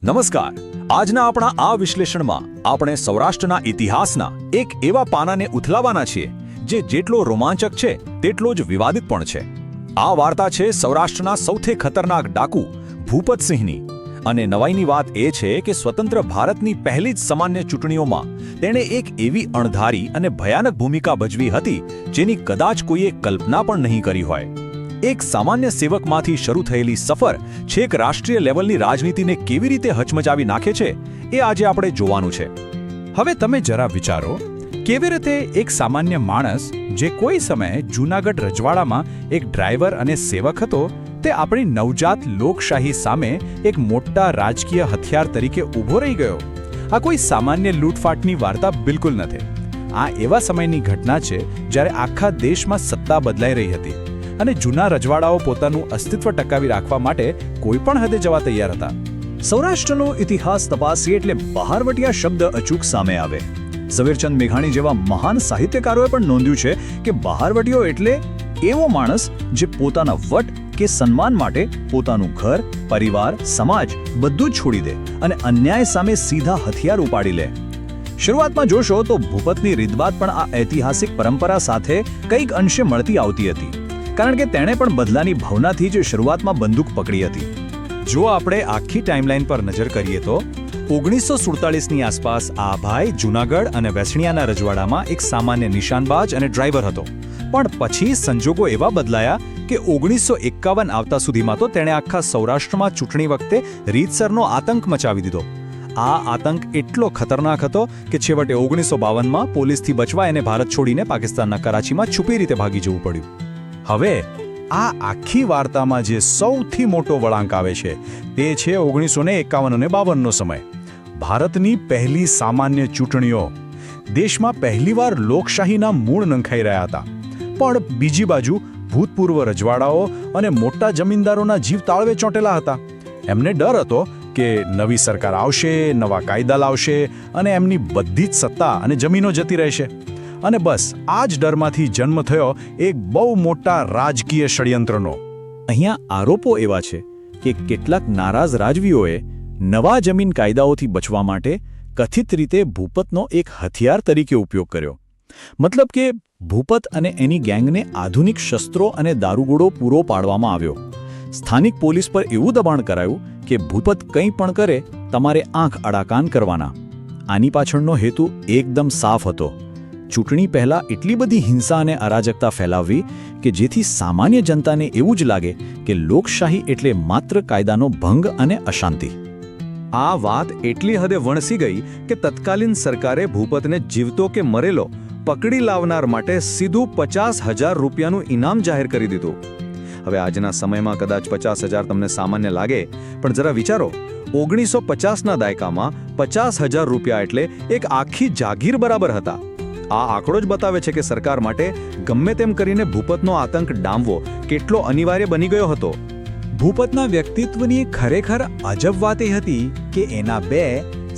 નમસ્કાર. આજના આપણા આ વિશ્લેષણમાં આપણે સૌરાષ્ટ્રના ઇતિહાસના એક એવા પાનાને ઉથલાવવાના છીએ જે જેટલો રોમાંચક છે તેટલો જ વિવાદિત પણ છે. આ વાર્તા છે સૌરાષ્ટ્રના સૌથી ખતરનાક ડાકુ ભૂપતસિંહની. અને નવાઈની વાત એ છે કે સ્વતંત્ર ભારતની પહેલી જ સામાન્ય ચૂંટણીઓમાં તેણે એક એવી અણધારી અને ભયાનક ભૂમિકા ભજવી હતી જેની કદાચ કોઈએ કલ્પના પણ નહીં કરી હોય. એક સામાન્ય સેવકમાંથી શરૂ થયેલી સફર છેક રાષ્ટ્રીય લેવલની રાજનીતિને કેવી રીતે હચમચાવી નાખે છે એ આજે આપણે જોવાનું છે. હવે તમે જરા વિચારો, કેવી રીતે એક સામાન્ય માણસ જે કોઈ સમયે જૂનાગઢ રજવાડામાં એક ડ્રાઈવર અને સેવક હતો, તે આપણી નવજાત લોકશાહી સામે એક મોટા રાજકીય હથિયાર તરીકે ઊભો રહી ગયો. આ કોઈ સામાન્ય લૂંટફાટની વાર્તા બિલકુલ નથી. આ એવા સમયની ઘટના છે જ્યારે આખા દેશમાં સત્તા બદલાઈ રહી હતી અને જૂના રજવાડાઓ પોતાનું અસ્તિત્વ ટકાવી રાખવા માટે કોઈ પણ હદે જવા તૈયાર હતા. સૌરાષ્ટ્રનો ઇતિહાસ તપાસીએ એટલે બહારવટિયા શબ્દ અચૂક સામે આવે. ઝવેરચંદ મેઘાણી જેવા મહાન સાહિત્યકારોએ પણ નોંધ્યું છે કે બહારવટીયો એટલે એવો માણસ જે પોતાના વટ કે સન્માન માટે પોતાનું ઘર, પરિવાર, સમાજ બધું જ છોડી દે અને અન્યાય સામે સીધા હથિયાર ઉપાડી લે. શરૂઆતમાં જોશો તો ભૂપતની રીતભાત પણ આ ઐતિહાસિક પરંપરા સાથે કંઈક અંશે મળતી આવતી હતી, કારણ કે તેણે પણ બદલાની ભાવનાથી જ શરૂઆતમાં બંદૂક પકડી હતી. જો આપણે આખી ટાઈમલાઈન પર નજર કરીએ તો 1947ની આસપાસ આ ભાઈ જૂનાગઢ અને વેસણિયાના રજવાડામાં એક સામાન્ય નિશાનબાજ અને ડ્રાઈવર હતો. પણ પછી સંજોગો એવા બદલાયા કે 1951 આવતા સુધીમાં તો તેણે આખા સૌરાષ્ટ્રમાં ચૂંટણી વખતે રીતસરનો આતંક મચાવી દીધો. આ આતંક એટલો ખતરનાક હતો કે છેવટે 1952માં પોલીસથી બચવા એને ભારત છોડીને પાકિસ્તાનના કરાચીમાં છુપી રીતે ભાગી જવું પડ્યું. હવે આ આખી વાર્તામાં જે સૌથી મોટો વળાંક આવે છે તે છે 1951 અને 52નો સમય. ભારતની પહેલી સામાન્ય ચૂંટણીઓ. દેશમાં પહેલીવાર લોકશાહીના મૂળ નંખાઈ રહ્યા હતા. પણ બીજી બાજુ ભૂતપૂર્વ રજવાડાઓ અને મોટા જમીનદારોના જીવ તાળવે ચોંટેલા હતા. એમને ડર હતો કે નવી સરકાર આવશે, નવા કાયદા લાવશે અને એમની બધી જ સત્તા અને જમીનો જતી રહેશે. અને બસ આ જ ડરમાંથી જન્મ થયો એક બહુ મોટા રાજકીય ષડયંત્રનો. અહીંયા આરોપો એવા છે કે કેટલાક નારાજ રાજવીઓએ નવા જમીન કાયદાઓથી બચવા માટે કથિત રીતે ભૂપતનો એક હથિયાર તરીકે ઉપયોગ કર્યો. મતલબ કે ભૂપત અને એની ગેંગને આધુનિક શસ્ત્રો અને દારૂગોળો પૂરો પાડવામાં આવ્યો. સ્થાનિક પોલીસ પર એવું દબાણ કરાયું કે ભૂપત કંઈ પણ કરે તમારે આંખ આડાકાન કરવાના. આની પાછળનો હેતુ એકદમ સાફ હતો. ચૂંટણી પહેલા એટલી બધી હિંસા અને અરાજકતા ફેલાવવી કે જેથી સામાન્ય જનતાને એવું જ લાગે કે લોકશાહી એટલે માત્ર કાયદાનો ભંગ અને અશાંતિ. આ વાત એટલી હદે વણસી ગઈ કે તત્કાલીન સરકારે ભૂપતને જીવતો કે મરેલો પકડી લાવનાર માટે સીધું 50,000 રૂપિયાનું ઇનામ જાહેર કરી દીધું. હવે આજના સમયમાં કદાચ 50,000 તમને સામાન્ય લાગે, પણ જરા વિચારો, 1950ના દાયકામાં 50,000 રૂપિયા એટલે એક આખી જાગીર બરાબર હતા. આ આંકડો જ બતાવે છે કે સરકાર માટે ગમે તેમ કરીને ભૂપતનો આતંક ડામવો કેટલો અનિવાર્ય બની ગયો હતો. ભૂપતના વ્યક્તિત્વની ખરેખર અજબ વાત એ હતી કે એના બે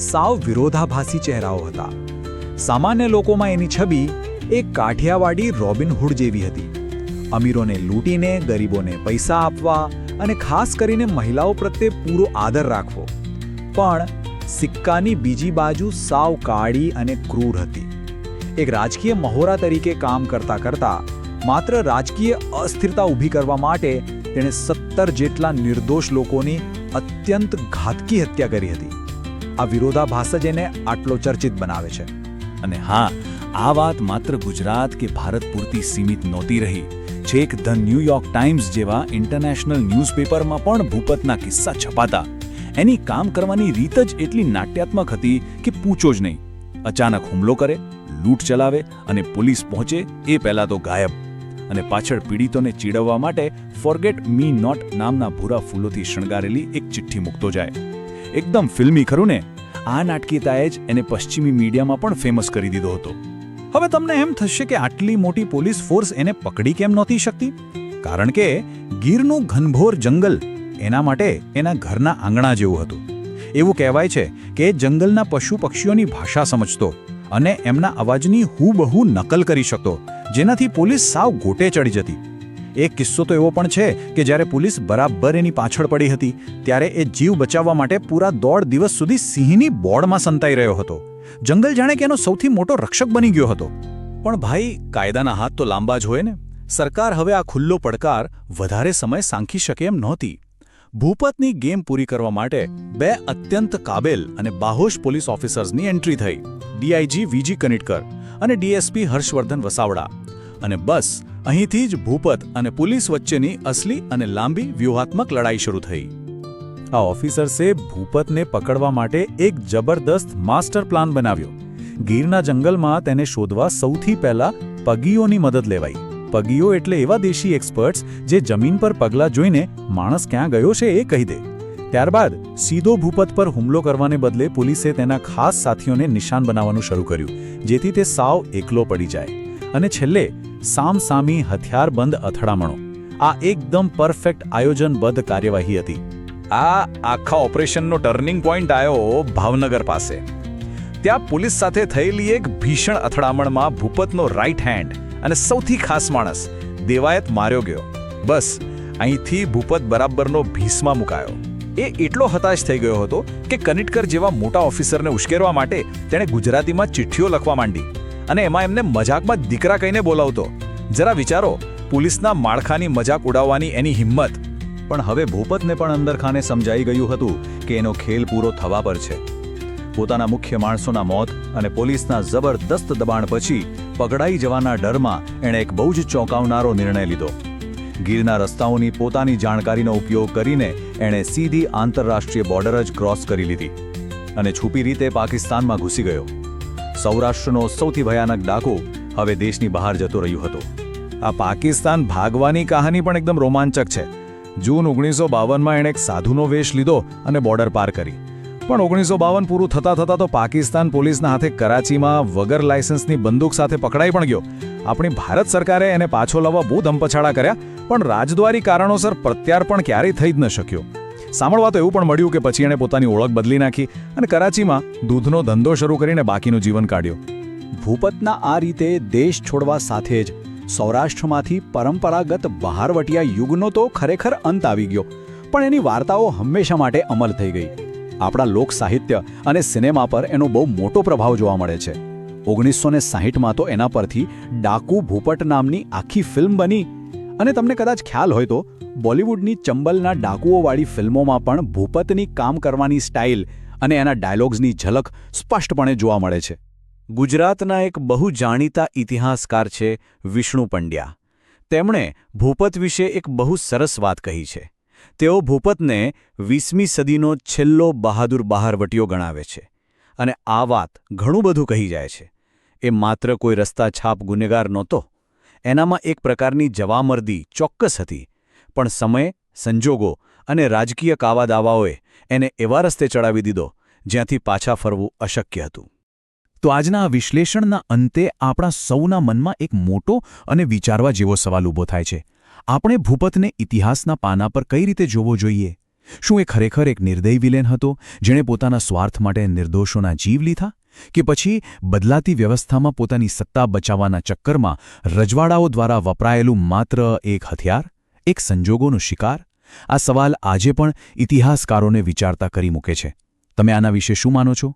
સાવ વિરોધાભાસી ચહેરાઓ હતા. સામાન્ય લોકોમાં એની છબી એક કાઠિયાવાડી રોબિનહૂડ જેવી હતી. અમીરોને લૂંટીને ગરીબોને પૈસા આપવા અને ખાસ કરીને મહિલાઓ પ્રત્યે પૂરો આદર રાખવો. પણ સિક્કાની બીજી બાજુ સાવ કાળી અને ક્રૂર હતી. એક રાજકીય મહોરા તરીકે કામ કરતા કરતા માત્ર રાજકીય અસ્થિરતા ઊભી કરવા માટે તેણે 17 જેટલા નિર્દોષ લોકોની અત્યંત ઘાતકી હત્યા કરી હતી. આ વિરોધાભાસ જ એને આટલો ચર્ચિત બનાવે છે. અને હા, આ વાત માત્ર ગુજરાત કે ભારત પૂરતી સીમિત નહોતી રહી. છેક ધ ન્યૂયોર્ક ટાઈમ્સ જેવા ઇન્ટરનેશનલ ન્યૂઝપેપરમાં પણ ભૂપતના કિસ્સા છપાતા. એની કામ કરવાની રીત જ એટલી નાટ્યાત્મક હતી કે પૂછો જ નહીં. અચાનક હુમલો કરે, લૂંટ ચલાવે અને પોલીસ પહોંચે એ પહેલાં તો ગાયબ. અને પાછળ પીડિતોને ચીડવવા માટે ફોરગેટ મી નોટ નામના ભૂરા ફૂલોથી શણગારેલી એક ચિઠ્ઠી મૂકતો જાય. એકદમ ફિલ્મી ખરું ને? આ નાટકીયતાએ જ એને પશ્ચિમી મીડિયામાં પણ ફેમસ કરી દીધો હતો. હવે તમને એમ થશે કે આટલી મોટી પોલીસ ફોર્સ એને પકડી કેમ નહોતી શકતી? કારણ કે ગીરનું ઘનઘોર જંગલ એના માટે એના ઘરના આંગણા જેવું હતું. એવું કહેવાય છે કે જંગલના પશુ પક્ષીઓની ભાષા સમજતો અને એમના અવાજની હૂબહૂ નકલ કરી શકતો, જેનાથી પોલીસ સાવ ગોટે ચડી જતી. એક કિસ્સો તો એવો પણ છે કે જ્યારે પોલીસ બરાબર એની પાછળ પડી હતી ત્યારે એ જીવ બચાવવા માટે પૂરા 1.5 દિવસ સુધી સિંહની બોર્ડમાં સંતાઈ રહ્યો હતો. જંગલ જાણે કે એનો સૌથી મોટો રક્ષક બની ગયો હતો. પણ ભાઈ, કાયદાના હાથ તો લાંબા જ હોય ને. સરકાર હવે આ ખુલ્લો પડકાર વધારે સમય સાંખી શકે એમ નહોતી. ભૂપતની ગેમ પૂરી કરવા માટે 2 અત્યંત કાબેલ અને બાહોશ પોલીસ ઓફિસર્સની એન્ટ્રી થઈ, ડીઆઈજી વીજી કનિટકર અને ડીએસપી હર્ષવર્ધન વસાવડા. અને બસ અહીંથી જ ભૂપત અને પોલીસ વચ્ચેની અસલી અને લાંબી વ્યૂહાત્મક લડાઈ શરૂ થઈ. આ ઓફિસર્સે ભૂપતને પકડવા માટે એક જબરદસ્ત માસ્ટર પ્લાન બનાવ્યો. ગીરના જંગલમાં તેને શોધવા સૌથી પહેલા પગીઓની મદદ લેવાઈ. પગીઓ એટલે એવા દેશી એક્સપર્ટ્સ જે જમીન પર પગલાં જોઈને માણસ ક્યાં ગયો છે એ કહી દે. ત્યારબાદ સીધો ભૂપત પર હુમલો કરવાને બદલે પોલીસે તેના ખાસ સાથીઓને નિશાન બનાવવાનું શરૂ કર્યું, જેથી તે સાવ એકલો પડી જાય. અને છેલ્લે સામસામી હથિયારબંધ અથડામણો. આ એકદમ પરફેક્ટ આયોજનબદ્ધ કાર્યવાહી હતી. આ આખા ઓપરેશનનો ટર્નિંગ પોઈન્ટ આવ્યો ભાવનગર પાસે. ત્યાં પોલીસ સાથે થયેલી એક ભીષણ અથડામણમાં ભૂપતનો રાઈટ હેન્ડ અને સૌથી ખાસ માણસ દેવાયત માર્યો ગયો. બસ અહીંથી ભૂપત બરાબરનો ભીસમાં મુકાયો. એ એટલો હતાશ થઈ ગયો હતો કે કનિટકર જેવા મોટા ઓફિસરને ઉશ્કેરવા માટે તેણે ગુજરાતીમાં ચિઠ્ઠીઓ લખવા માંડી અને એમાં એમને મજાકમાં દીકરા કહીને બોલાવતો. જરા વિચારો, પોલીસના માળખાની મજાક ઉડાવવાની એની હિંમત. પણ હવે ભૂપતને પણ અંદરખાને સમજાઈ ગયું હતું કે એનો ખેલ પૂરો થવા પર છે. પોતાના મુખ્ય માણસોના મોત અને પોલીસના જબરદસ્ત દબાણ પછી પકડાઈ જવાના ડરમાં એણે એક બહુ જ ચોંકાવનારો નિર્ણય લીધો. ગીરના રસ્તાઓની પોતાની જાણકારીનો ઉપયોગ કરીને એણે સીધી આંતરરાષ્ટ્રીય બોર્ડર જ ક્રોસ કરી લીધી અને છુપી રીતે પાકિસ્તાનમાં ઘૂસી ગયો. સૌરાષ્ટ્રનો સૌથી ભયાનક ડાકુ હવે દેશની બહાર જતો રહ્યો હતો. આ પાકિસ્તાન ભાગવાની કહાની પણ એકદમ રોમાંચક છે. જૂન 1952માં એણે એક સાધુનો વેશ લીધો અને બોર્ડર પાર કરી. પણ 1952 પૂરું થતાં તો પાકિસ્તાન પોલીસના હાથે કરાચીમાં વગર લાયસન્સની બંદૂક સાથે પકડાઈ પણ ગયો. આપણી ભારત સરકારે એને પાછો લાવવા બહુ ધમપછાડા કર્યા, પણ રાજદ્વારી કારણોસર પ્રત્યાર્પણ ક્યારેય થઈ જ ન શક્યો. સાંભળવા તો એવું પણ મળ્યું કે પછી એણે પોતાની ઓળખ બદલી નાખી અને કરાચીમાં દૂધનો ધંધો શરૂ કરીને બાકીનું જીવન કાઢ્યું. ભૂપતના આ રીતે દેશ છોડવા સાથે જ સૌરાષ્ટ્રમાંથી પરંપરાગત બહારવટિયા યુગનો તો ખરેખર અંત આવી ગયો, પણ એની વાર્તાઓ હંમેશા માટે અમર થઈ ગઈ. આપણા લોક સાહિત્ય અને સિનેમા પર એનો બહુ મોટો પ્રભાવ જોવા મળે છે. 1960માં તો એના પરથી ડાકુ ભૂપટ નામની આખી ફિલ્મ બની. અને તમને કદાચ ખ્યાલ હોય તો બોલિવૂડની ચંબલના ડાકુઓવાળી ફિલ્મોમાં પણ ભૂપતની કામ કરવાની સ્ટાઇલ અને એના ડાયલોગ્સની ઝલક સ્પષ્ટપણે જોવા મળે છે. ગુજરાતના એક બહુ જાણીતા ઇતિહાસકાર છે વિષ્ણુ પંડ્યા. તેમણે ભૂપત વિશે એક બહુ સરસ વાત કહી છે. તેઓ ભૂપતને 20મી સદીનો છેલ્લો બહાદુર બહારવટીયો ગણાવે છે. અને આ વાત ઘણું બધું કહી જાય છે. એ માત્ર કોઈ રસ્તા છાપ ગુનેગાર નહોતો. એનામાં એક પ્રકારની જવામર્દી ચોક્કસ હતી, પણ સમય, સંજોગો અને રાજકીય કાવાદાવાઓએ એને એવા રસ્તે ચડાવી દીધો જ્યાંથી પાછા ફરવું અશક્ય હતું. તો આજના આ વિશ્લેષણના અંતે આપણા સૌના મનમાં એક મોટો અને વિચારવા જેવો સવાલ ઊભો થાય છે. આપણે ભૂપતને ઇતિહાસના પાના પર કઈ રીતે જોવો જોઈએ? શું એ ખરેખર એક નિર્દયી વિલેન હતો જેણે પોતાના સ્વાર્થ માટે નિર્દોષોના જીવ લીધા? કે પછી બદલાતી વ્યવસ્થામાં પોતાની સત્તા બચાવવાના ચક્કરમાં રજવાડાઓ દ્વારા વપરાયેલું માત્ર એક હથિયાર, એક સંજોગોનો શિકાર? આ સવાલ આજે પણ ઇતિહાસકારોને વિચારતા કરી મૂકે છે. તમે આના વિશે શું માનો છો?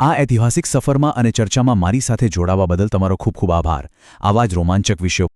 આ ઐતિહાસિક સફરમાં અને ચર્ચામાં મારી સાથે જોડાવા બદલ તમારો ખૂબ ખૂબ આભાર. આવા જ રોમાંચક વિષયો